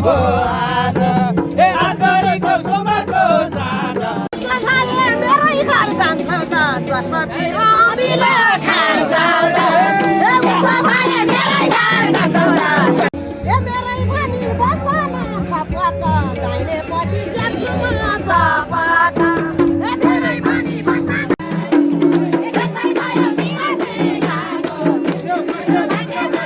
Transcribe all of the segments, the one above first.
भो आज ए आज गरेको सोमबारको साँझ सखाले मेरै घर जान्छ त चसतिर बिलो खान्छ ए सखाले मेरै घर जान्छ ए मेरै भनी बसन खपक दाइने पटी ज्याछु म चपक ए मेरै भनी बसन यतै भयो बिहानै गाको मेरो भाग्यमा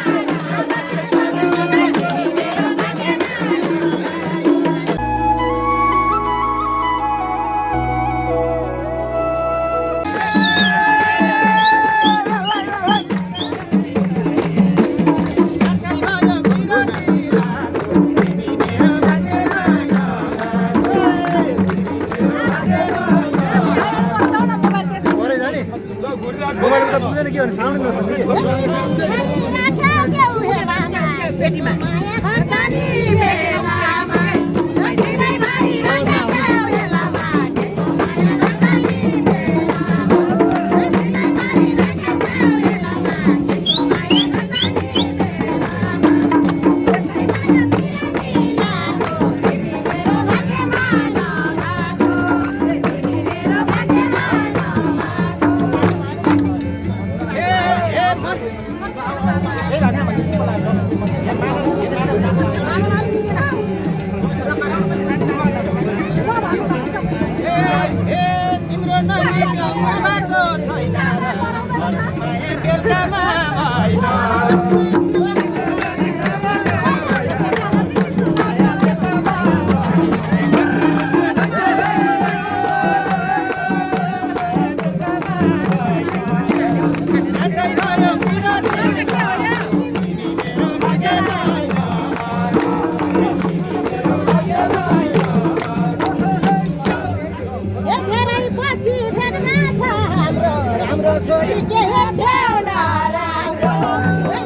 छोरी के हेर्थ्यौ न राम्रो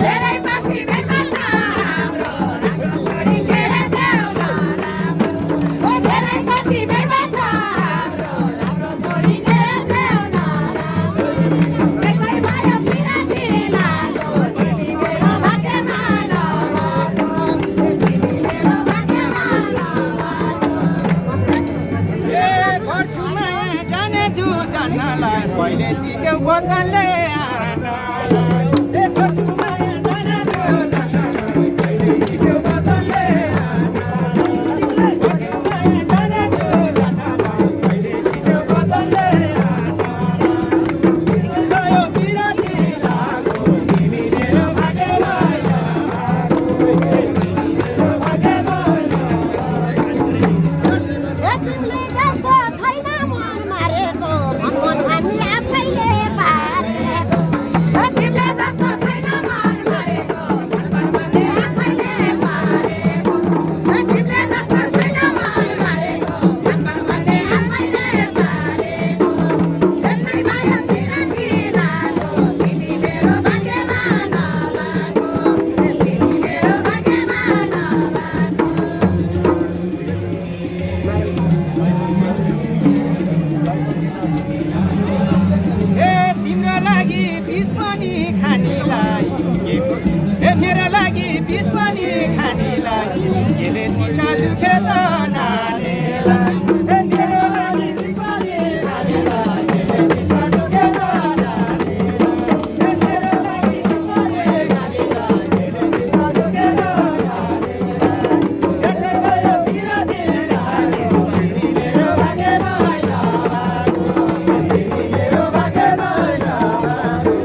धेरै पछि भेट्न छ हाम्रो राम्रो छोरी के हेर्थ्यौ न राम्रो धेरै पछि भेट्न छ हाम्रो राम्रो छोरी के हेर्थ्यौ न राम्रो यतै भयो बिरामी लाग्यो तिमी मेरो भाग्यमा नभएको तिमी मेरो भाग्यमा नभएको ए गर्छु माया जानेछु जान्नलाई पहिले सिक्यौ वचनले आनालाई ए गर्छु माया जानेछु जान्नलाई पहिले सिक्यौ वचनले आनालाई गर्छु माया जानेछु जान्नलाई पहिले सिक्यौ वचनले आनालाई गयो बिरामी लाग्यो तिमी मेरो भाग्यमा नभएको तिमी मेरो भाग्यमा तिमीले जस्तो छैन मन मारेको भगवान हामी आफैले पारेको तिमीले जस्तो छैन मन मारेको भगवान भने आफैले पारेको तिमीले जस्तो छैन मन मारेको भगवान भने आफैले पारेको यतै भयो बिरामी लाग्यो तिमी मेरो भाग्यमा नभएको तिमी मेरो भाग्यमा नभएको ए तिम्रो लागि बिस पनि खानीलाई ए मेरो लागि बिस पनि खानीलाई केले चिता दुखे त नानीलाई ए मेरो लागि बिस पनि खानीलाई केले चिता दुखे त नानीलाई ए मेरो लागि बिस पनि खानीलाई केले चिता दुखे त नानीलाई यतै भयो बिरामी लाग्यो तिमी मेरो भाग्यमा नभएको तिमी मेरो भाग्यमा नभएको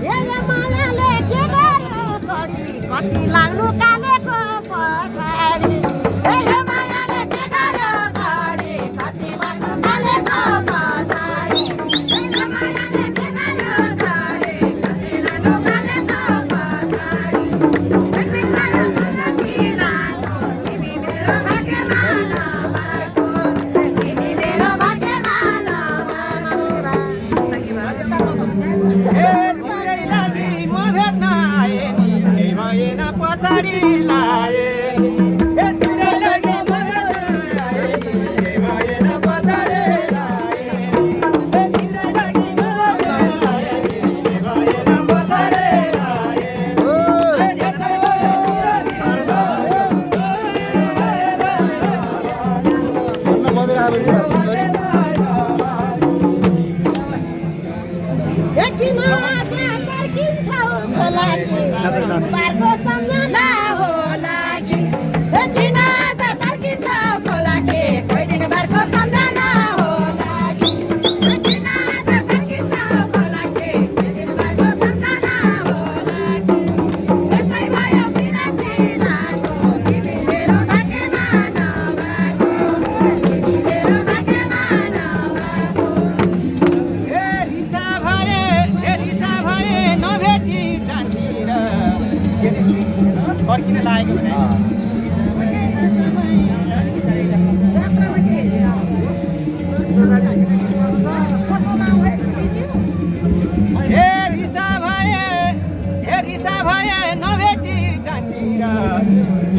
ए मायाले के गर्यो कडी कति लाग्नु कालेको पछाडी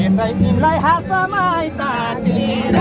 यसै तिमीलाई हासमै तातिर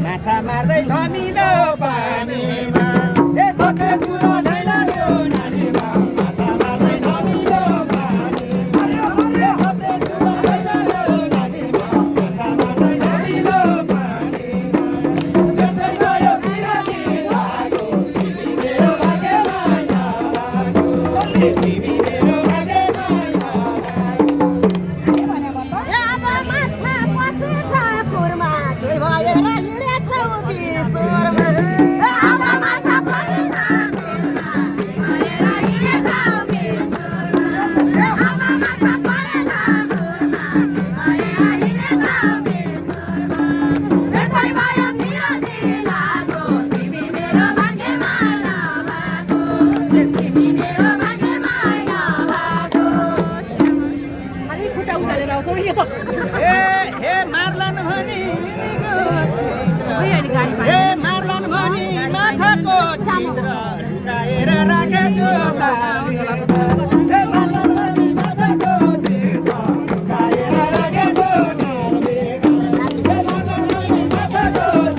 माछा मार्दै धमिलो पानीमा सके ठुलो झै लाग्यो नानीमा माछा मार्दै धमिलो पानीमा सके ठुलो झै लाग्यो नानीमा माछा मार्दै धमिलो पानीमा जस्तै गयो बिरामी लाग्यो तिमी मेरो भाग्यमा लाग्यो तिमी मेरो भाग्यमा लाग्यो हे मार्लन भनी हे मार्लन भनी माछाको चित्र लुकाएर राखेछु हे मार्लन भनी माछाको चित्र लुकाएर राखेछु हे मार्लन भनी माछाको चित्र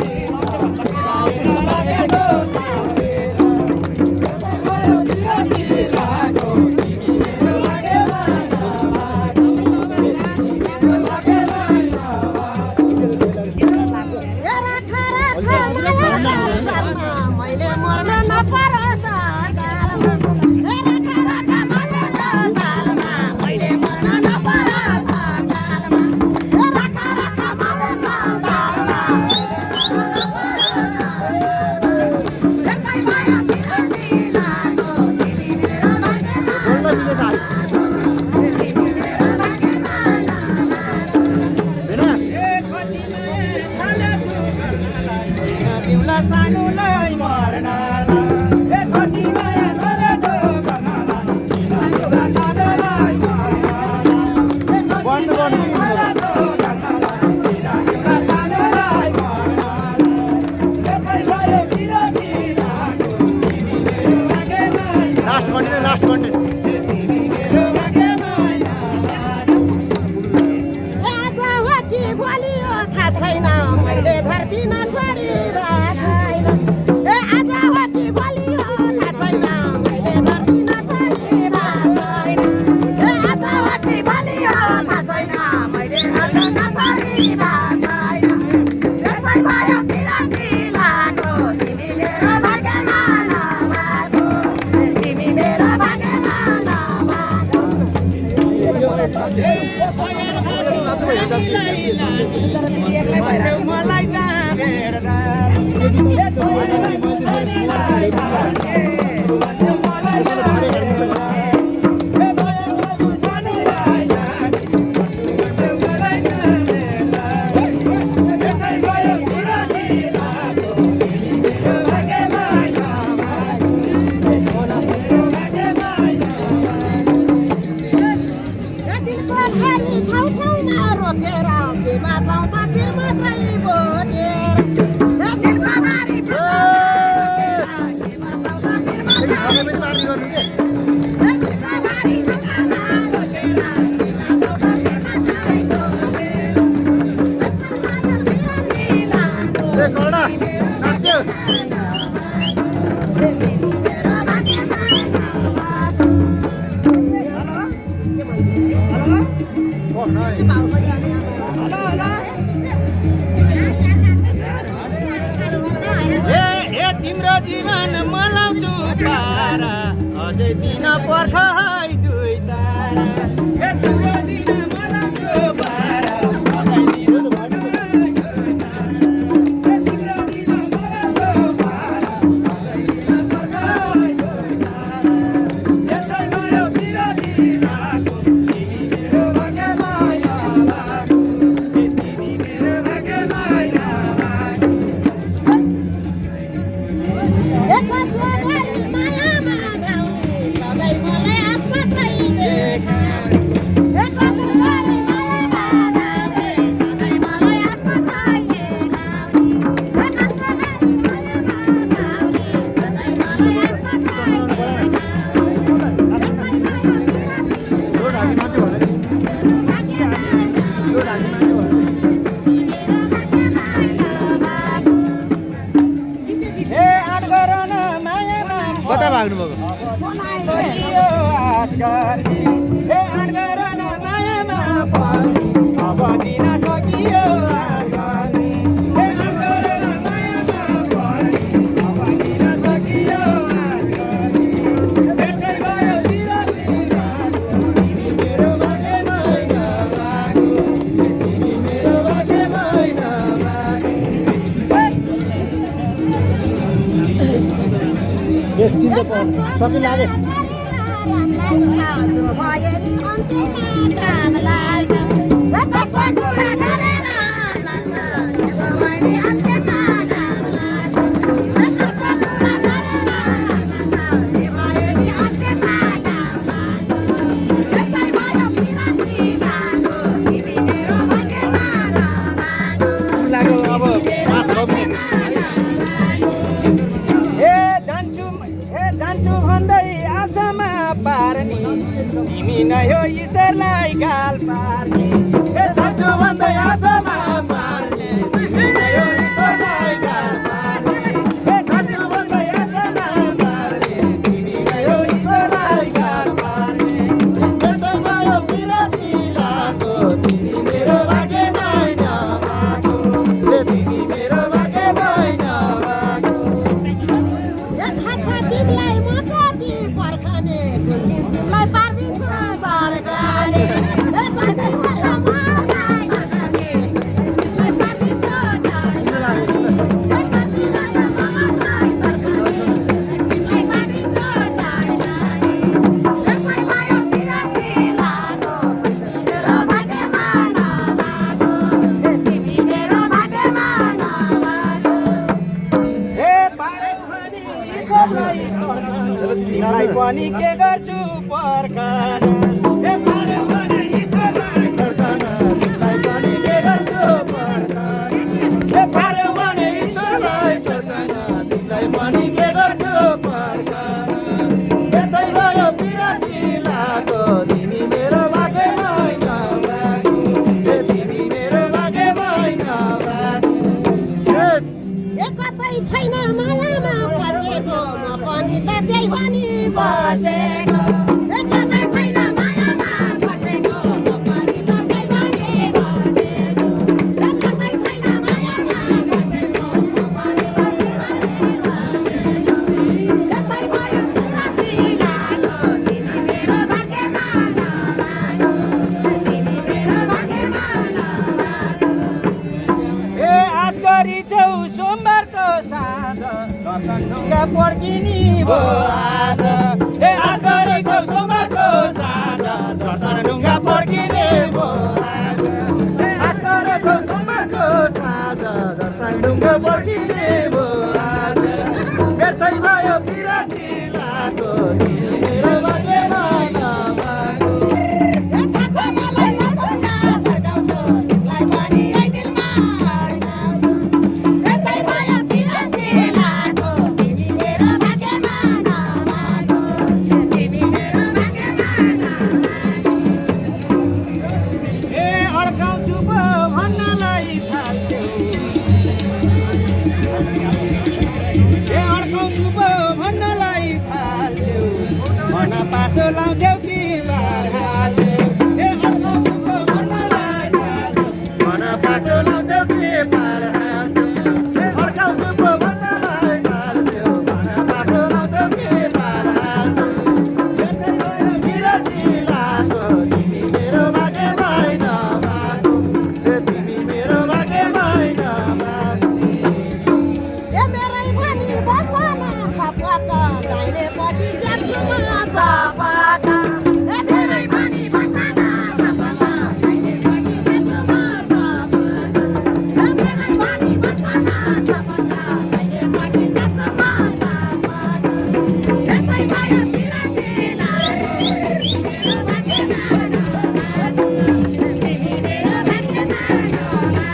लुकाएर राखेछु मैले मर्न नपरोस् मैले मर्न नपरोस् सानोलाई मर्नलाई कति माया गरेछु गर्नलाई सानोलाई लास्ट कन्टेन्ट छैन मैले धरती नछोडेर छैन आज वाटी बलियो थाहा छैन मैले धरती नछोडेर छैन आज वाटी बलियो थाहा छैन मैले धरती नछोडेर छैन यसै भयो पिराती लागो तिमी मेरो भाग्यमा नभएको तिमी मेरो भाग्यमा नभएको मलाई जाँदा तिम्रो जीवन मलाउँछु पारा अझै दिन पर्ख है दुई चारा तिम्रो दिन मलाउँछु पारा अझै दिन पर्ख है दुई चारा तिम्रो दिन मलाउँछु पारा अझै दिन पर्ख है दुई चारा यतै भयो बिराती लागो तिमी मेरो भाग्यमा नभएको तिमी मेरो भाग्यमा नभएको कता भाग्नु भएको अब दिन सकियो सकिन लागे दर्शन ढुङ्गा पड्किने भो आज ए आश गरेको सोमबारको साँझ दर्शन ढुङ्गा पड्किने भो आज ए आश गरेको सोमबारको साँझ दर्शन ढुङ्गा पड्किने भो आज व्यर्थै भयो बिराती लाको मेरो भाग्यमा नभएको पासो लाउँछौ कि बार हाल्छौ ए अर्काउँछु पो भन्नलाई थाल्छौ मन पासो लाउँछौ कि बार हाल्छौ ए अर्काउँछु पो भन्नलाई थाल्छौ मन पासो लाउँछौ कि बार हाल्छौ व्यर्थै भयो बिरती लाको तिमी मेरो भाग्यमै नभएको ए तिमी मेरो भाग्यमै नभएको ए मेरै भनी बसन थपक दाहिनेपट्टि जान्छु म चपका ए मेरै भनी बसन थपक दाहिनेपट्टि जान्छु म चपका ए मेरै भनी बसन थपक दाहिनेपट्टि जान्छु म चपका व्यर्थै भयो बिराती लाको मेरो भाग्यमा नभएको तिमी मेरो भाग्यमा नभएको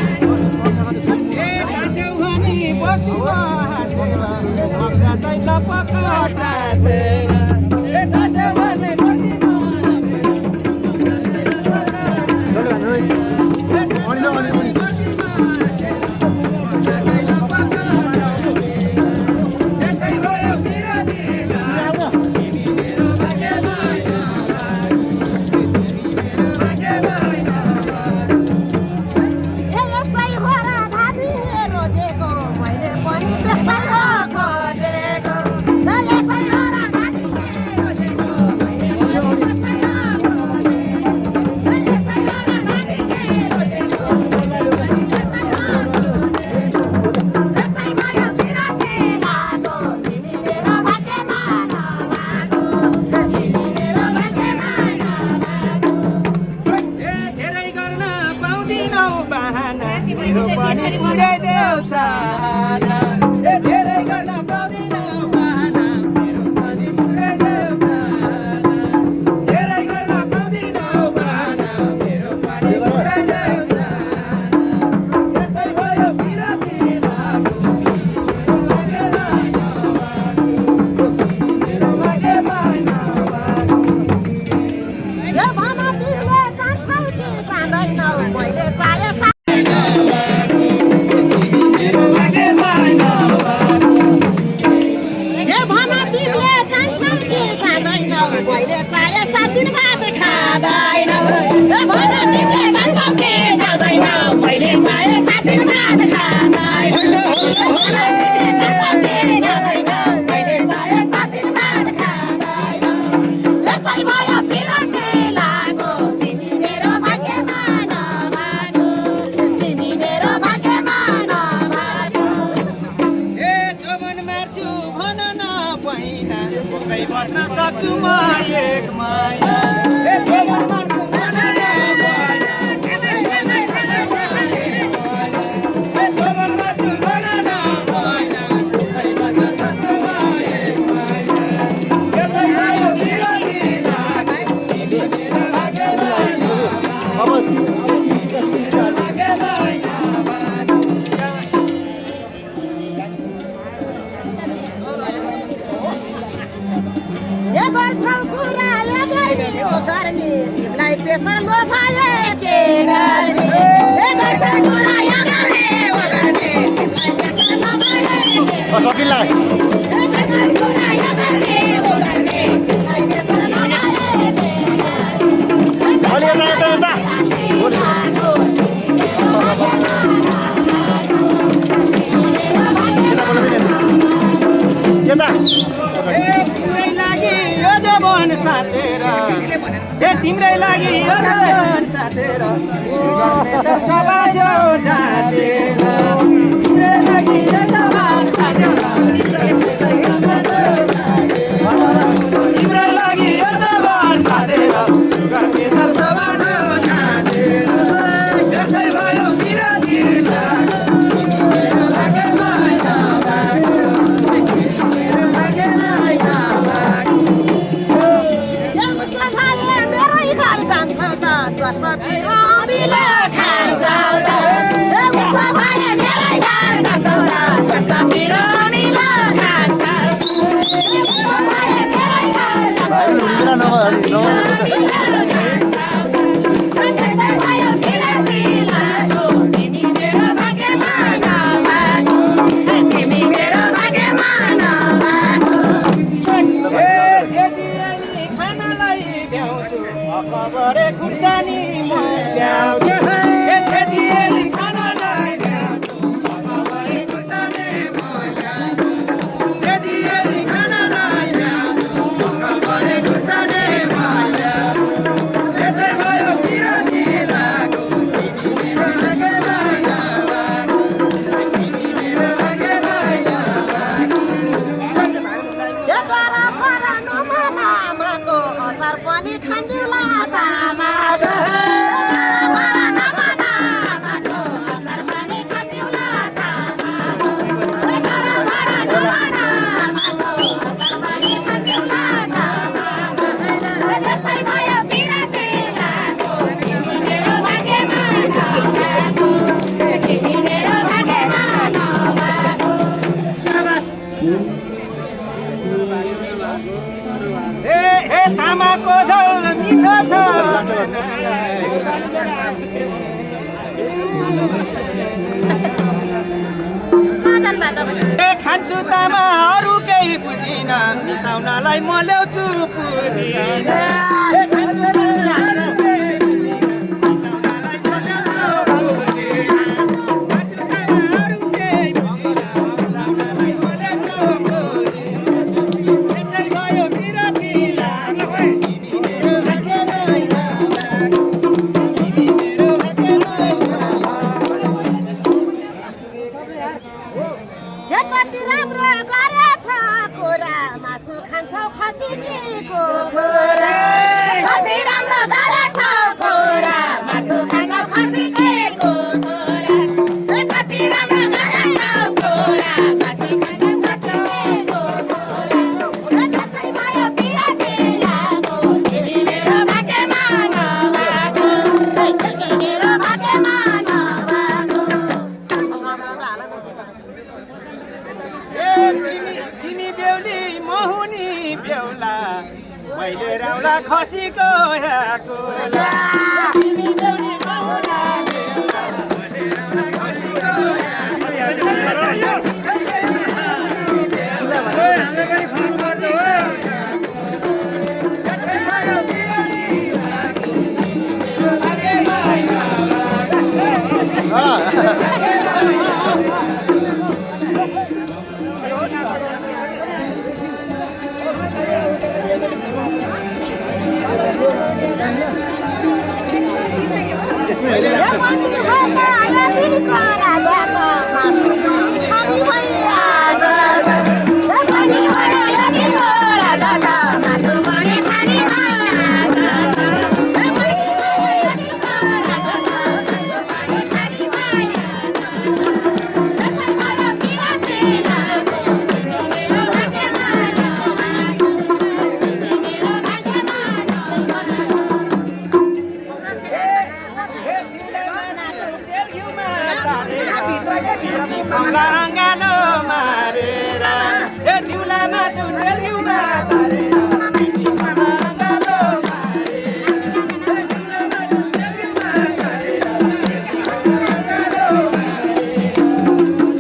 ए बस्यौ भने बस्नु हाँसेर अग्रदै लपक टाँसेर ए बस्यौ भने बस्नु बस्न सक्छु म एक महिना तिमीलाई प्रेसर लो भए के गर्ने तिम्रै लागि यो जीवन साथेर सभा छेउ जाँचेर तिम्रै लागि यो जीवन साथेर मिसाउनलाई म ल्याउँछु पुदिना कति राम्रो गरेछ कुरा मासु खान्छौ खसीको कुरा कति राम्रो गरेछ कुरा मासु खान्छौ खसीको कुरा कति राम्रो गरेछ कुरा मासु खान्छौ खसीको कुरा कतै भयो बिराती लागो तिमी मेरो भाग्यमा नभएको मेरो भाग्यमा नभएको तिमी बेहुली मोहुनी बेहुला मैले राउला खसीको ह्याकुला तिमी बेहुली मोहुना बेहुला मैले राउला खसीको Anggano marera, tiula masuk tergiuma marera. Anggano marera, tiula masuk tergiuma marera. Anggano marera,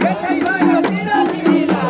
ketai bayo tira tira.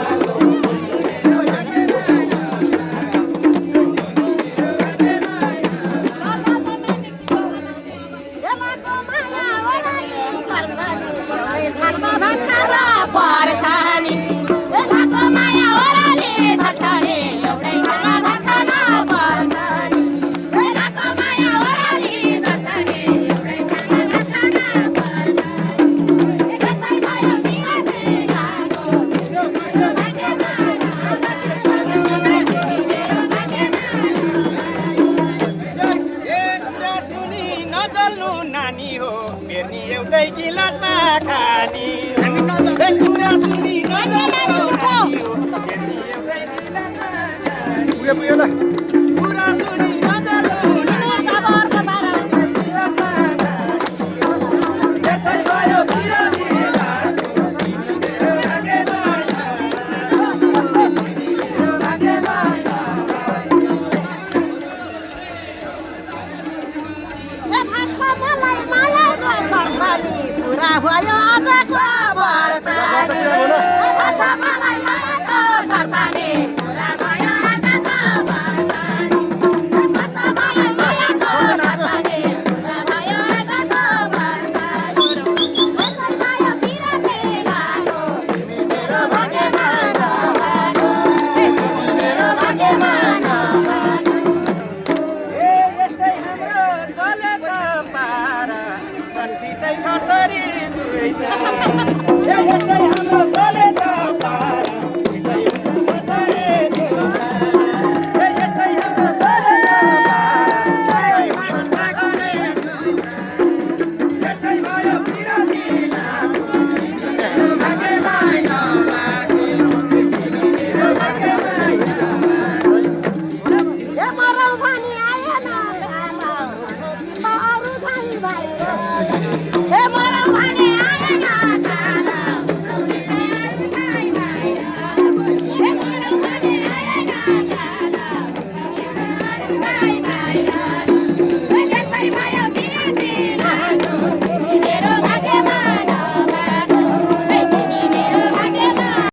नानी हो फेर्नी एउटै गिलासमा खानी कुरा सुनि नजल्नु नानी हो फेर्नी एउटै गिलासमा खानी कुरा सुनि नजल्नु नानी हो एउटै गिलासमा खानी यतै भयो बिरामी लाग्यो तिमी मेरो भाग्यमा तिमी मेरो भाग्यमा मलाई मायाको सरथनी पुरा भयो आजको बर्तानी मलाई मायाको सरथनी पुरा भयो आजको बर्तानी मलाई मायाको सरथनी पुरा भयो आजको बर्तानी माया बिराती लागो तिमी मेरो भाग्यमा नभएको तिमी मेरो भाग्यमा नभएको यस्तै हाम्रो चले त पारा छन् सिटै छोरी दुई यस्तै हाम्रो